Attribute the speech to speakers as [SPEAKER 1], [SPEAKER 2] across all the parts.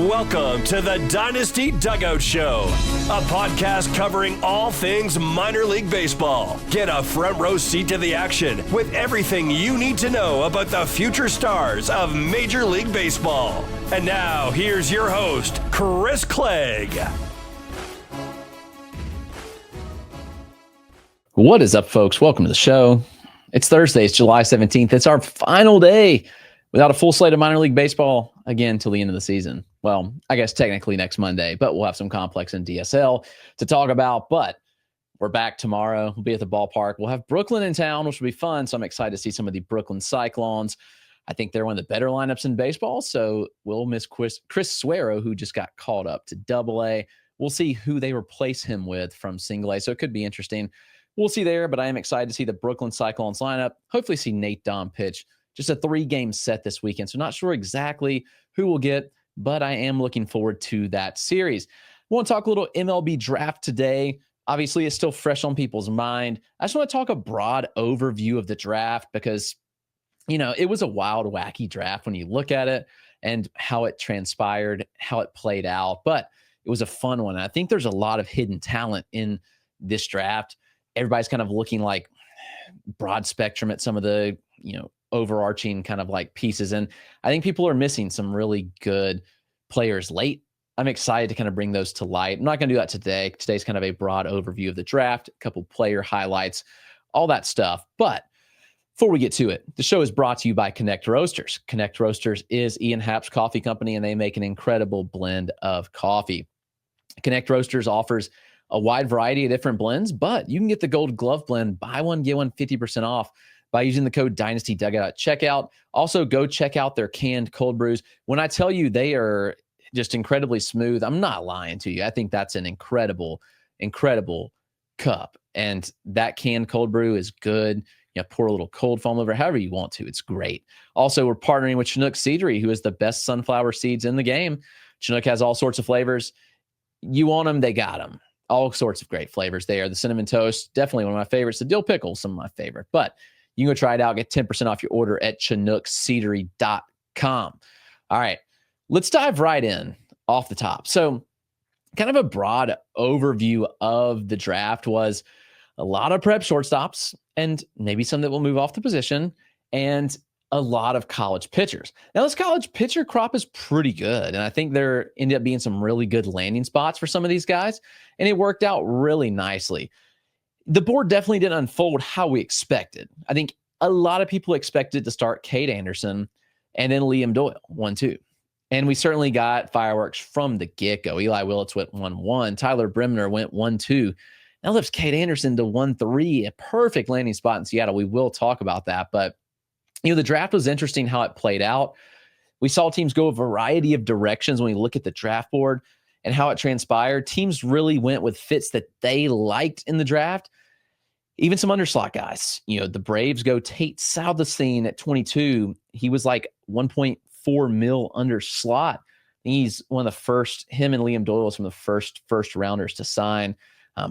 [SPEAKER 1] Welcome to the Dynasty Dugout Show, a podcast covering all things minor league baseball. Get a front row seat to the action with everything you need to know about the future stars of Major League Baseball. And now, here's your host, Chris Clegg.
[SPEAKER 2] What is up, folks? Welcome to the show. It's Thursday. It's July 17th. It's our final day without a full slate of minor league baseball again till the end of the season. Well, I guess technically next Monday, but we'll have some complex and DSL to talk about. But we're back tomorrow. We'll be at the ballpark. We'll have Brooklyn in town, which will be fun. So I'm excited to see some of the Brooklyn Cyclones. I think they're one of the better lineups in baseball. So we'll miss Chris Suero, who just got called up to Double-A. We'll see who they replace him with from Single-A. So it could be interesting. We'll see there, but I am excited to see the Brooklyn Cyclones lineup. Hopefully see Nate Dom pitch. Just a 3-game set this weekend. So not sure exactly who we'll get, but I am looking forward to that series. I want to talk a little MLB Draft today. Obviously, it's still fresh on people's mind. I just want to talk a broad overview of the draft because, you know, it was a wild, wacky draft when you look at it and how it transpired, how it played out. But it was a fun one. And I think there's a lot of hidden talent in this draft. Everybody's kind of looking like broad spectrum at some of the, overarching kind of like pieces. And I think people are missing some really good players late. I'm excited to kind of bring those to light. I'm not going to do that today. Today's kind of a broad overview of the draft, a couple player highlights, all that stuff. But before we get to it, the show is brought to you by Connect Roasters. Connect Roasters is Ian Happ's coffee company, and they make an incredible blend of coffee. Connect Roasters offers a wide variety of different blends, but you can get the Gold Glove blend, buy one, get one 50% off by using the code Dynasty Dugout at checkout. Also, go check out their canned cold brews. When I tell you they are just incredibly smooth, I'm not lying to you. I think that's an incredible, incredible cup. And that canned cold brew is good. Pour a little cold foam over however you want to. It's great. Also, we're partnering with Chinook Seedery, who is the best sunflower seeds in the game. Chinook has all sorts of flavors. You want them, they got them. All sorts of great flavors there. The cinnamon toast, definitely one of my favorites. The dill pickle, some of my favorite. But you can go try it out. Get 10% off your order at chinookseedery.com. All right, let's dive right in off the top. So kind of a broad overview of the draft was a lot of prep shortstops and maybe some that will move off the position and a lot of college pitchers. Now, this college pitcher crop is pretty good, and I think there ended up being some really good landing spots for some of these guys, and it worked out really nicely. The board definitely didn't unfold how we expected. I think a lot of people expected to start Kade Anderson and then Liam Doyle, 1-2. And we certainly got fireworks from the get-go. Eli Willits went 1-1. Tyler Bremner went 1-2. That lifts Kade Anderson to 1-3, a perfect landing spot in Seattle. We will talk about that. But, the draft was interesting how it played out. We saw teams go a variety of directions when we look at the draft board and how it transpired. Teams really went with fits that they liked in the draft. Even some underslot guys. The Braves go Tate Salvestein at 22. He was like 1.4 mil under slot. He's one of the first, him and Liam Doyle was from the first rounders to sign.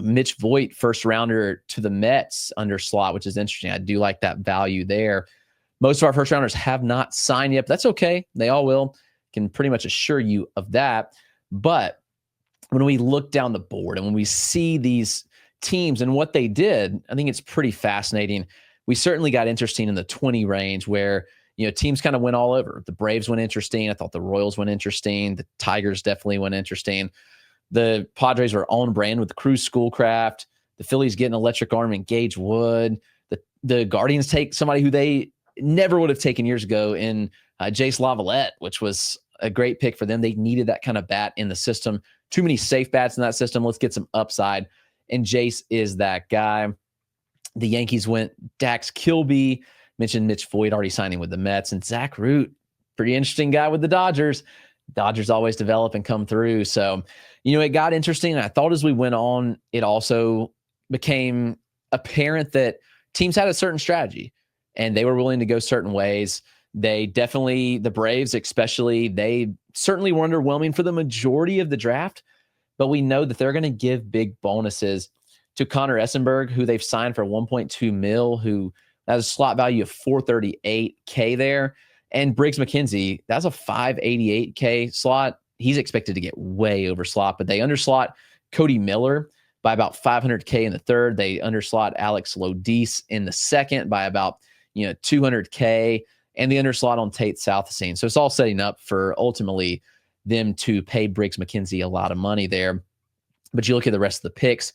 [SPEAKER 2] Mitch Voigt, first rounder to the Mets under slot, which is interesting. I do like that value there. Most of our first rounders have not signed yet, but that's okay. They all will. Can pretty much assure you of that. But when we look down the board and when we see these teams and what they did, I think it's pretty fascinating. We certainly got interesting in the 20 range where, teams kind of went all over. The Braves went interesting. I thought the Royals went interesting. The Tigers definitely went interesting. The Padres were on brand with the Cruz Schoolcraft. The Phillies getting electric arm and Gage Wood. The Guardians take somebody who they never would have taken years ago in Jace Lavalette, which was a great pick for them. They needed that kind of bat in the system. Too many safe bats in that system. Let's get some upside. And Jace is that guy. The Yankees went Dax Kilby, mentioned Mitch Voigt already signing with the Mets, and Zach Root, pretty interesting guy with the Dodgers. Dodgers always develop and come through. So, it got interesting. And I thought as we went on, it also became apparent that teams had a certain strategy and they were willing to go certain ways. They definitely, the Braves especially, they certainly were underwhelming for the majority of the draft, but we know that they're going to give big bonuses to Connor Essenberg, who they've signed for 1.2 mil, who has a slot value of $438K there. And Briggs McKenzie, that's a $588K slot. he's expected to get way overslot, but they underslot Cody Miller by about $500K in the third. They underslot Alex Lodis in the second by about, $200K, and the underslot on Tate Southseen. So it's all setting up for ultimately them to pay Briggs McKenzie a lot of money there. But you look at the rest of the picks,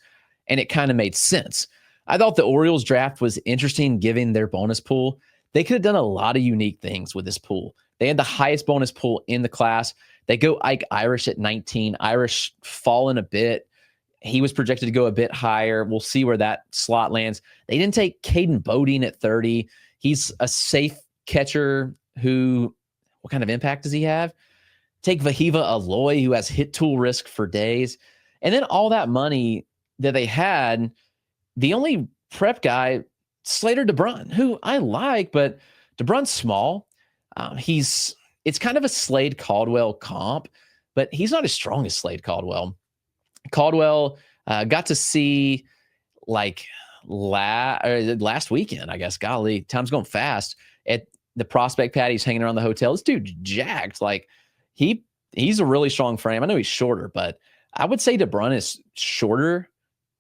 [SPEAKER 2] and it kind of made sense. I thought the Orioles draft was interesting given their bonus pool. They could have done a lot of unique things with this pool. They had the highest bonus pool in the class. They go Ike Irish at 19. Irish fallen a bit. He was projected to go a bit higher. We'll see where that slot lands. They didn't take Caden Bodine at 30. He's a safe catcher what kind of impact does he have? Take Vahiva Aloy, who has hit tool risk for days. And then all that money that they had, the only prep guy, Slater DeBrun, who I like, but DeBrun's small. It's kind of a Slade Caldwell comp, but he's not as strong as Slade Caldwell. Caldwell got to see last weekend, I guess. Golly, time's going fast. At the prospect pad, he's hanging around the hotel. This dude's jacked. He's a really strong frame. I know he's shorter, but I would say DeBrun is shorter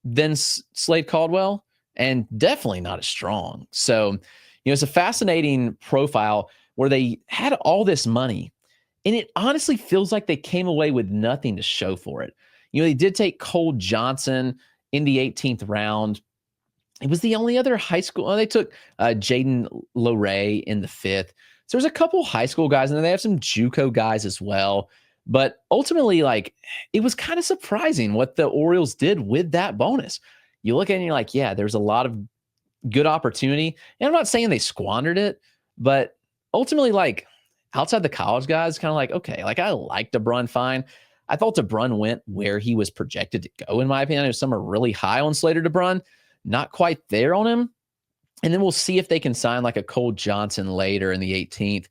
[SPEAKER 2] than Slade Caldwell and definitely not as strong. So, it's a fascinating profile where they had all this money, and it honestly feels like they came away with nothing to show for it. They did take Cole Johnson in the 18th round. It was the only other high school. They took Jaden Loray in the 5th. So there's a couple high school guys, and then they have some JUCO guys as well. But ultimately, it was kind of surprising what the Orioles did with that bonus. You look at it and you're like, yeah, there's a lot of good opportunity. And I'm not saying they squandered it, but ultimately, outside the college guys, kind of okay, I like DeBrun fine. I thought DeBrun went where he was projected to go, in my opinion. Some are really high on Slater DeBrun, not quite there on him. And then we'll see if they can sign a Cole Johnson later in the 18th.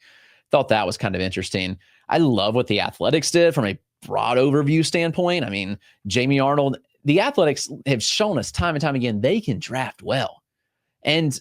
[SPEAKER 2] Thought that was kind of interesting. I love what the Athletics did from a broad overview standpoint. I mean, Jamie Arnold, the Athletics have shown us time and time again, they can draft well. And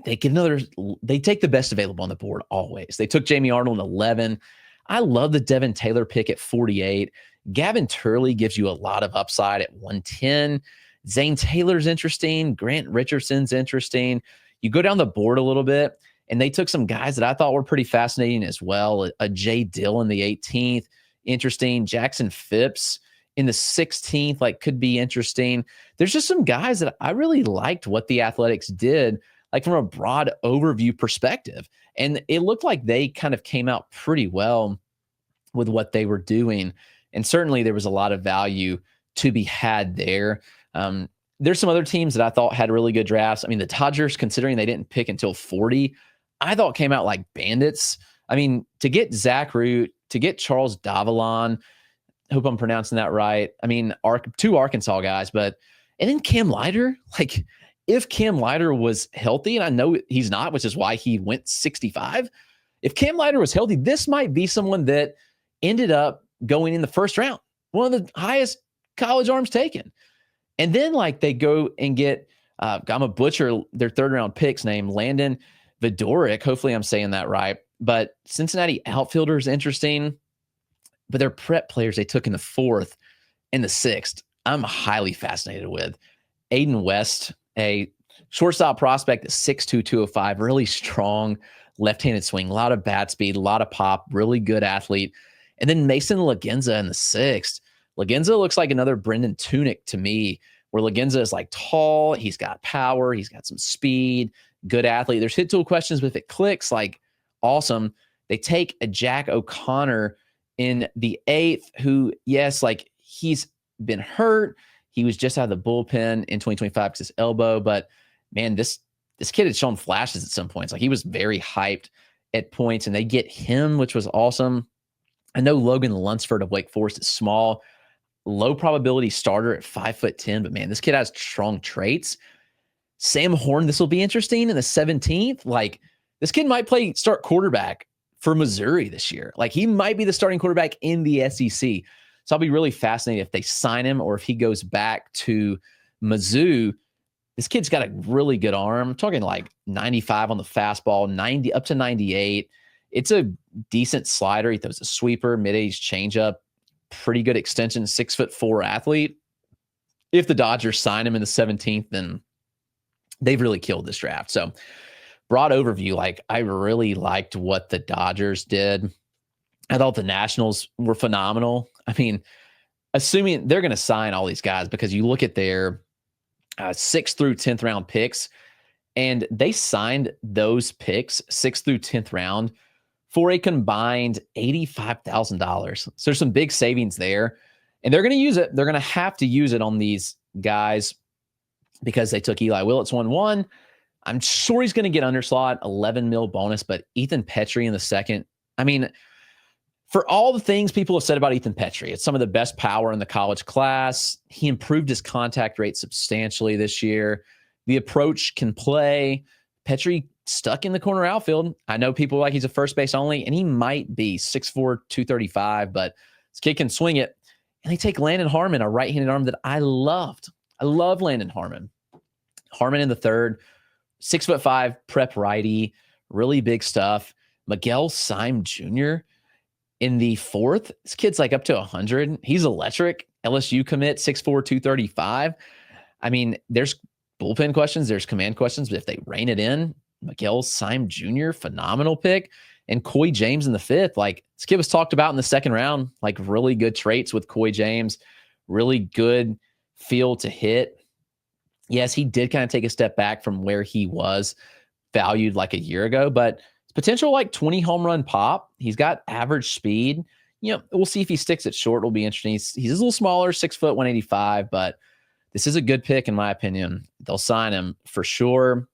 [SPEAKER 2] they take the best available on the board always. They took Jamie Arnold at 11. I love the Devin Taylor pick at 48. Gavin Turley gives you a lot of upside at 110. Zane Taylor's interesting. Grant Richardson's interesting. You go down the board a little bit, and they took some guys that I thought were pretty fascinating as well. A Jay Dill in the 18th, interesting. Jackson Phipps in the 16th, could be interesting. There's just some guys that I really liked what the Athletics did, from a broad overview perspective. And it looked like they kind of came out pretty well with what they were doing. And certainly there was a lot of value to be had there. There's some other teams that I thought had really good drafts. I mean, the Dodgers, considering they didn't pick until 40, I thought came out like bandits. I mean, to get Zach Root, to get Charles Davalon, I hope I'm pronouncing that right. I mean, two Arkansas guys, and then Cam Leiter, if Cam Leiter was healthy, and I know he's not, which is why he went 65. If Cam Leiter was healthy, this might be someone that ended up going in the first round, one of the highest college arms taken. And then they go and get, I'm a butcher, their third round picks named Landon Vidoric. Hopefully I'm saying that right. But Cincinnati outfielder is interesting. But their prep players they took in the 4th and the 6th, I'm highly fascinated with. Aiden West, a shortstop prospect at 6'2", 205, really strong left-handed swing, a lot of bat speed, a lot of pop, really good athlete. And then Mason Lagenza in the 6th. Lagenza looks like another Brendan Tunick to me, where Lagenza is tall, he's got power, he's got some speed, good athlete. There's hit tool questions, but if it clicks, awesome. They take a Jack O'Connor in the 8th, who, yes, he's been hurt. He was just out of the bullpen in 2025 because his elbow. But man, this kid had shown flashes at some points. He was very hyped at points, and they get him, which was awesome. I know Logan Lunsford of Wake Forest is small, low probability starter at 5'10", but man, this kid has strong traits. Sam Horn, this will be interesting in the 17th. This kid might start quarterback for Missouri this year. He might be the starting quarterback in the SEC. So I'll be really fascinated if they sign him or if he goes back to Mizzou. This kid's got a really good arm. I'm talking 95 on the fastball, 90 up to 98. It's a decent slider. He throws a sweeper, mid-age changeup, pretty good extension, 6'4" athlete. If the Dodgers sign him in the 17th, then they've really killed this draft. So broad overview, like I really liked what the Dodgers did. I thought the Nationals were phenomenal. I mean, assuming they're going to sign all these guys, because you look at their 6th through 10th round picks, and they signed those picks 6th through 10th round for a combined $85,000. So there's some big savings there, and they're going to use it. They're going to have to use it on these guys because they took Eli Willits 1-1. I'm sure he's going to get underslot, 11 mil bonus, but Ethan Petry in the second. I mean, for all the things people have said about Ethan Petry, it's some of the best power in the college class. He improved his contact rate substantially this year. The approach can play. Petry stuck in the corner outfield. I know people like he's a first base only, and he might be 6'4", 235, but this kid can swing it. And they take Landon Harmon, a right-handed arm that I loved. I love Landon Harmon. Harmon in the third, 6'5", prep righty, really big stuff. Miguel Syme Jr. in the fourth. This kid's like up to 100. He's electric. LSU commit, 6'4", 235. I mean, there's bullpen questions, there's command questions, but if they rein it in, Miguel Syme Jr., phenomenal pick. And Coy James in the fifth. Like, this kid was talked about in the second round, like really good traits with Coy James, really good feel to hit. Yes, he did kind of take a step back from where he was valued like a year ago, but potential like 20 home run pop. He's got average speed. You know, we'll see if he sticks it short. It'll be interesting. He's a little smaller, 6 foot, 185, but this is a good pick in my opinion. They'll sign him for sure.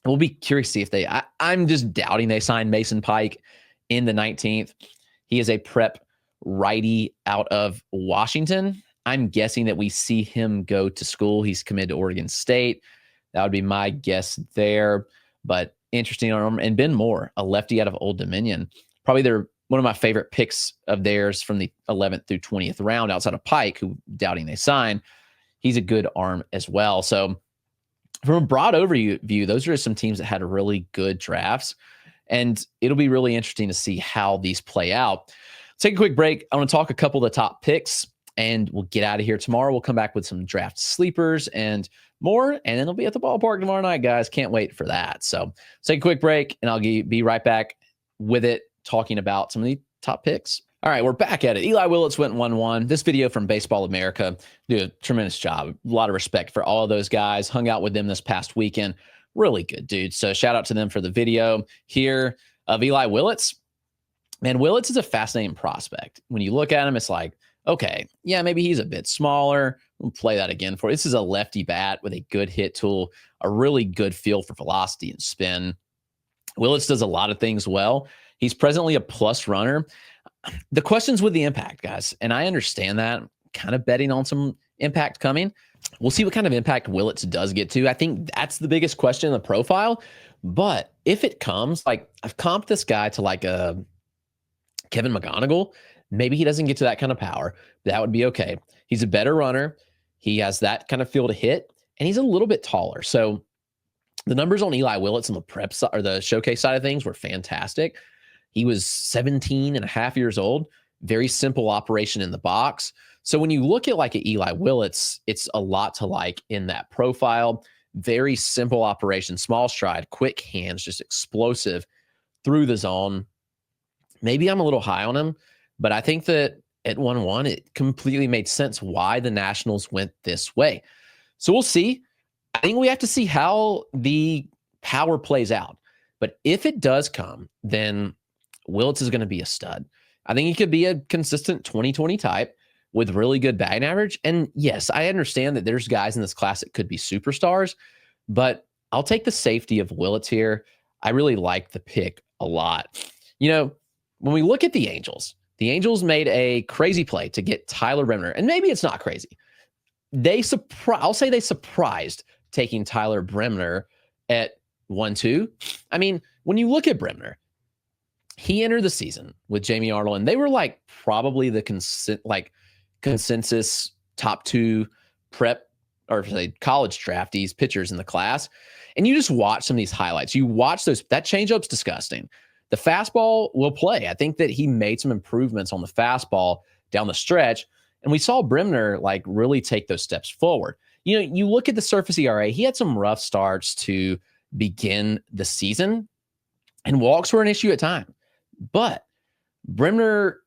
[SPEAKER 2] We'll be curious to see if I'm just doubting they sign Mason Pike in the 19th. He is a prep righty out of Washington. I'm guessing that we see him go to school. He's committed to Oregon State. That would be my guess there, but interesting arm. And Ben Moore, a lefty out of Old Dominion, probably one of my favorite picks of theirs from the 11th through 20th round outside of Pike, who doubting they sign. He's a good arm as well. So from a broad overview, those are some teams that had really good drafts, and it'll be really interesting to see how these play out. Let's take a quick break. I want to talk a couple of the top picks, and we'll get out of here tomorrow. We'll come back with some draft sleepers and more, and then they'll be at the ballpark tomorrow night, guys. Can't wait for that. So let's take a quick break, and I'll be right back with it, talking about some of the top picks. All right, we're back at it. Eli Willits went 1-1. This video from Baseball America did a tremendous job. A lot of respect for all of those guys. Hung out with them this past weekend. Really good dudes. So shout out to them for the video here of Eli Willits. Man, Willits is a fascinating prospect. When you look at him, it's like, okay, yeah, maybe he's a bit smaller. We'll play that again for you. This is a lefty bat with a good hit tool, a really good feel for velocity and spin. Willits does a lot of things well. He's presently a plus runner. The question's with the impact, guys, and I understand that. Kind of betting on some impact coming. We'll see what kind of impact Willits does get to. I think that's the biggest question in the profile. But if it comes, like I've comped this guy to like a Kevin McGonigal. Maybe he doesn't get to that kind of power. That would be okay. He's a better runner. He has that kind of feel to hit, and he's a little bit taller. So the numbers on Eli Willits on the prep side or the showcase side of things were fantastic. He was 17 and a half years old. Very simple operation in the box. So when you look at like an Eli Willits, it's a lot to like in that profile. Very simple operation, small stride, quick hands, just explosive through the zone. Maybe I'm a little high on him, but I think that at 1-1, it completely made sense why the Nationals went this way. So we'll see. I think we have to see how the power plays out. But if it does come, then Willits is going to be a stud. I think he could be a consistent 20-20 type with really good batting average. And yes, I understand that there's guys in this class that could be superstars, but I'll take the safety of Willits here. I really like the pick a lot. You know, when we look at the Angels made a crazy play to get Tyler Bremner, and maybe it's not crazy. I'll say they surprised taking Tyler Bremner at 1-2. I mean, when you look at Bremner, he entered the season with Jamie Arnold, and they were like probably the consensus top 2 prep or say college draftees pitchers in the class. And you just watch some of these highlights. You watch those. That changeup's disgusting. The fastball will play. I think that he made some improvements on the fastball down the stretch. And we saw Bremner like really take those steps forward. You know, you look at the surface ERA, he had some rough starts to begin the season, and walks were an issue at times. But Bremner,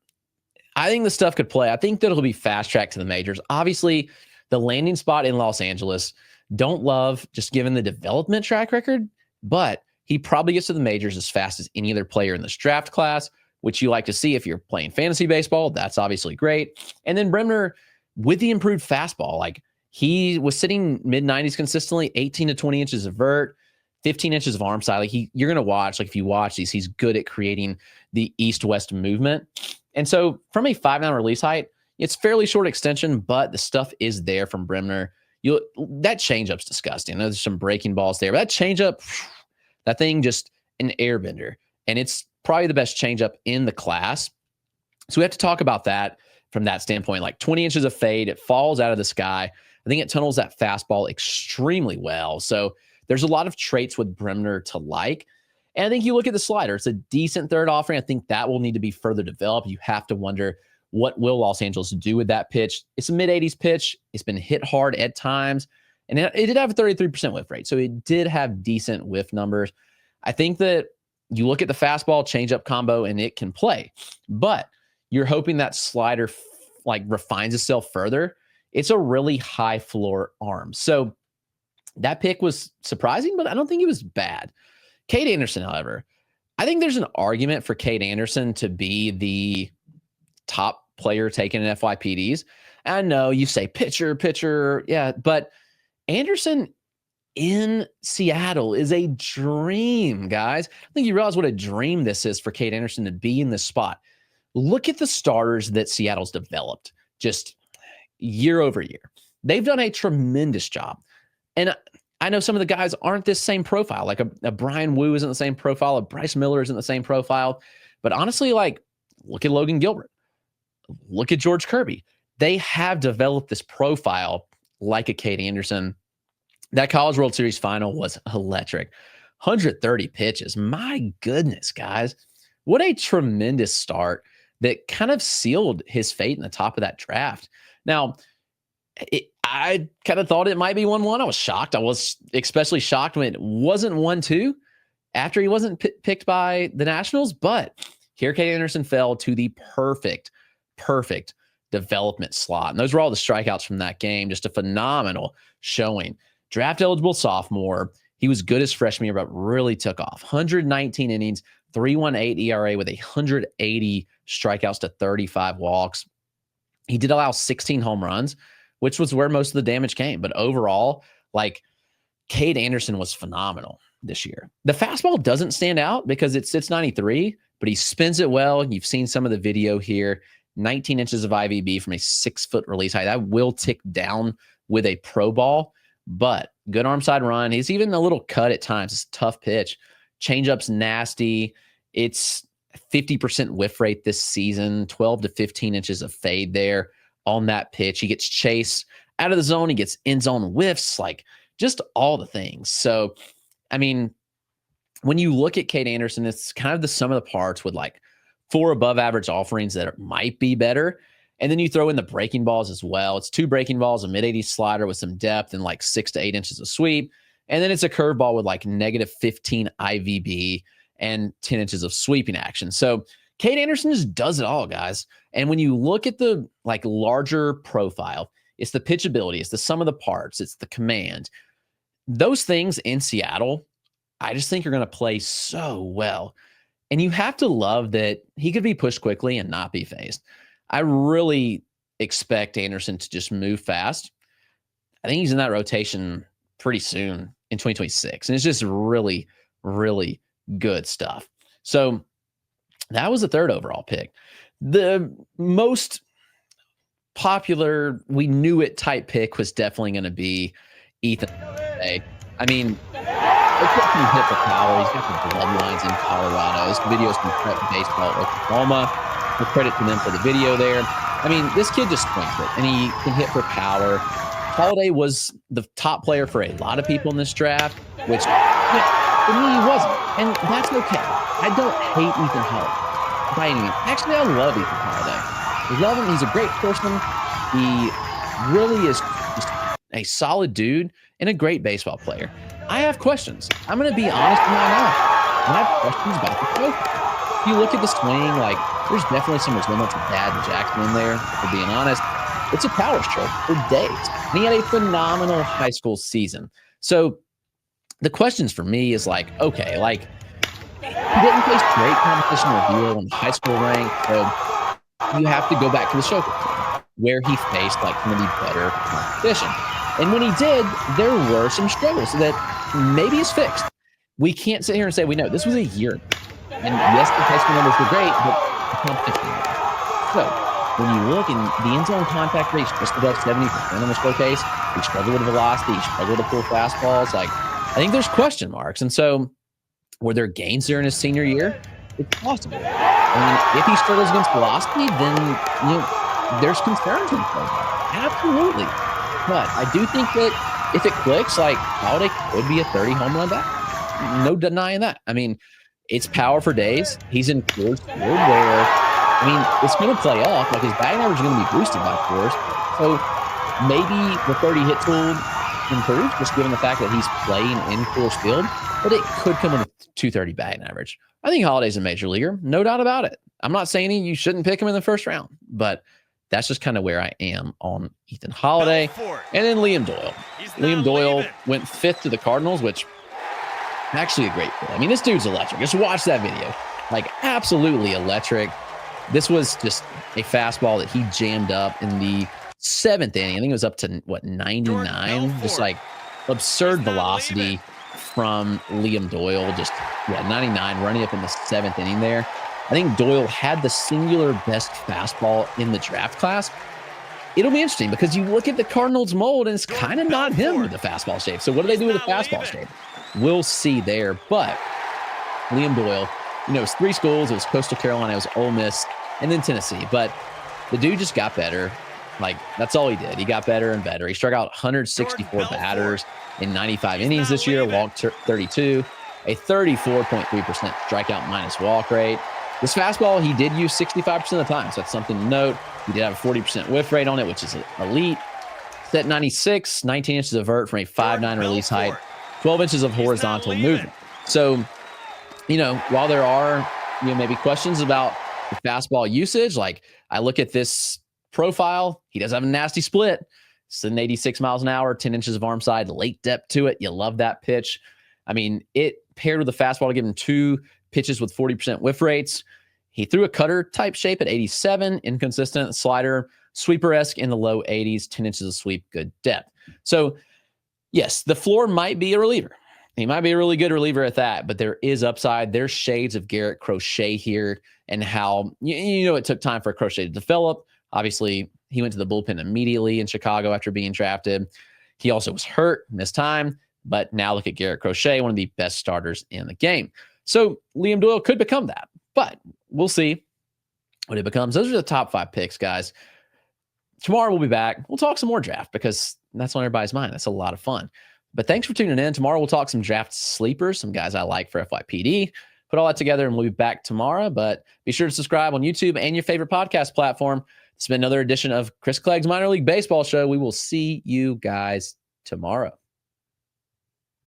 [SPEAKER 2] I think the stuff could play. I think that it'll be fast track to the majors. Obviously, the landing spot in Los Angeles, don't love just given the development track record, but he probably gets to the majors as fast as any other player in this draft class, which you like to see if you're playing fantasy baseball. That's obviously great. And then Bremner, with the improved fastball, like he was sitting mid-90s consistently, 18 to 20 inches of vert, 15 inches of arm side. Like you're going to watch, like if you watch these, he's good at creating the east-west movement. And so from a 5'9" release height, it's fairly short extension, but the stuff is there from Bremner. That changeup's disgusting. There's some breaking balls there, but that changeup, that thing just an airbender. And it's probably the best changeup in the class. So we have to talk about that from that standpoint. Like 20 inches of fade, it falls out of the sky. I think it tunnels that fastball extremely well. So there's a lot of traits with Bremner to like. And I think you look at the slider, it's a decent third offering. I think that will need to be further developed. You have to wonder, what will Los Angeles do with that pitch? It's a mid-80s pitch. It's been hit hard at times. And it did have a 33% whiff rate. So it did have decent whiff numbers. I think that you look at the fastball changeup combo and it can play. But you're hoping that slider like refines itself further. It's a really high floor arm. So that pick was surprising, but I don't think it was bad. Kade Anderson, however, I think there's an argument for Kade Anderson to be the top player taken in FYPDs. I know you say pitcher, yeah, but Anderson in Seattle is a dream, guys. I think you realize what a dream this is for Kade Anderson to be in this spot. Look at the starters that Seattle's developed just year over year. They've done a tremendous job. And I know some of the guys aren't this same profile. Like a Brian Wu isn't the same profile. A Bryce Miller isn't the same profile. But honestly, like, look at Logan Gilbert. Look at George Kirby. They have developed this profile like a Kade Anderson. That College World Series final was electric. 130 pitches. My goodness, guys. What a tremendous start that kind of sealed his fate in the top of that draft. Now, I kind of thought it might be 1-1. I was shocked. I was especially shocked when it wasn't 1-2 after he wasn't picked by the Nationals. But here Kade Anderson fell to the perfect development slot. And those were all the strikeouts from that game. Just a phenomenal showing. Draft eligible sophomore. He was good as freshman year, but really took off. 119 innings, 3.18 ERA with 180 strikeouts to 35 walks. He did allow 16 home runs, which was where most of the damage came. But overall, like, Kade Anderson was phenomenal this year. The fastball doesn't stand out because it sits 93, but he spins it well. You've seen some of the video here. 19 inches of IVB from a 6-foot release height. That will tick down with a pro ball, but good arm side run. He's even a little cut at times. It's a tough pitch. Changeup's nasty. It's 50% whiff rate this season, 12 to 15 inches of fade there on that pitch. He gets chased out of the zone. He gets end zone whiffs, like just all the things. So, I mean, when you look at Kade Anderson, it's kind of the sum of the parts with like 4 above average offerings that might be better. And then you throw in the breaking balls as well. It's 2 breaking balls, a mid-80s slider with some depth and like 6 to 8 inches of sweep. And then it's a curveball with like negative 15 IVB and 10 inches of sweeping action. So Kade Anderson just does it all, guys. And when you look at the like larger profile, it's the pitchability, it's the sum of the parts, it's the command. Those things in Seattle, I just think are going to play so well. And you have to love that he could be pushed quickly and not be phased. I really expect Anderson to just move fast. I think he's in that rotation pretty soon in 2026. And it's just really, really good stuff. So that was the 3rd overall pick. The most popular, we knew it type pick was definitely going to be Ethan. I mean, let's get him hit for power. He's got the bloodlines in Colorado. This video's from Prep Baseball at Oklahoma. With credit to them for the video there. I mean, this kid just swings it, and he can hit for power. Holliday was the top player for a lot of people in this draft, which for me he wasn't, and that's okay. I don't hate Ethan Holliday by any means. Actually, I love Ethan Holliday. We love him. He's a great person. He really is just a solid dude and a great baseball player. I have questions. I'm going to be honest with my mouth. I have questions about the profile. If you look at the swing, like, there's definitely some resemblance of Dad and Jackson in there, for being honest. It's a power stroke for days. And he had a phenomenal high school season. So the questions for me is like, okay, like, he didn't face great competition with Doyle in high school rank. So you have to go back to the show where he faced like some of the better competition. And when he did, there were some struggles that maybe is fixed. We can't sit here and say we know. This was a year. And yes, the high school numbers were great, but the competition was great. So when you look in the end zone contact rate, just above 70% in the showcase, he struggled with velocity, he struggled to pull fastballs. Like, I think there's question marks. And so were there gains during his senior year? It's possible. I mean, if he struggles against velocity, then, you know, there's concerns in profile. Absolutely. But I do think that if it clicks, like, Holliday could be a 30 home run back. No denying that. I mean, it's power for days. He's in Coors Field where, I mean, it's going to play off. Like, his batting average is going to be boosted by Coors. So maybe the 30 hit tool improves, just given the fact that he's playing in Coors Field. But it could come with a 230 batting average. I think Holliday's a major leaguer. No doubt about it. I'm not saying you shouldn't pick him in the first round, but that's just kind of where I am on Ethan Holliday. And then Liam Doyle. Liam Doyle went 5th to the Cardinals, which actually a great fit. I mean, this dude's electric. Just watch that video. Like, absolutely electric. This was just a fastball that he jammed up in the 7th inning. I think it was up to, 99? Just like absurd velocity from Liam Doyle. Just, 99, running up in the 7th inning there. I think Doyle had the singular best fastball in the draft class. It'll be interesting because you look at the Cardinals mold and it's kind of not him with the fastball shape. So what do they do with the fastball shape? We'll see there. But Liam Doyle, it was 3 schools. It was Coastal Carolina, it was Ole Miss, and then Tennessee. But the dude just got better. Like, that's all he did. He got better and better. He struck out 164 batters in 95 innings this year, walked 32, a 34.3% strikeout minus walk rate. This fastball, he did use 65% of the time, so that's something to note. He did have a 40% whiff rate on it, which is elite. Set 96, 19 inches of vert from a 5'9" release height, 12 inches of horizontal movement. So, while there are, maybe questions about the fastball usage, like, I look at this profile, he does have a nasty split. It's an 86 miles an hour, 10 inches of arm side, late depth to it. You love that pitch. I mean, it paired with the fastball to give him 2 pitches with 40% whiff rates. He threw a cutter type shape at 87, inconsistent slider, sweeper-esque in the low 80s, 10 inches of sweep, good depth. So, yes, the floor might be a reliever. He might be a really good reliever at that, but there is upside. There's shades of Garrett Crochet here and how, it took time for Crochet to develop. Obviously, he went to the bullpen immediately in Chicago after being drafted. He also was hurt, missed time, but now look at Garrett Crochet, one of the best starters in the game. So Liam Doyle could become that, but we'll see what it becomes. Those are the top 5 picks, guys. Tomorrow we'll be back. We'll talk some more draft because that's on everybody's mind. That's a lot of fun. But thanks for tuning in. Tomorrow we'll talk some draft sleepers, some guys I like for FYPD. Put all that together and we'll be back tomorrow. But be sure to subscribe on YouTube and your favorite podcast platform. It's been another edition of Chris Clegg's Minor League Baseball Show. We will see you guys tomorrow.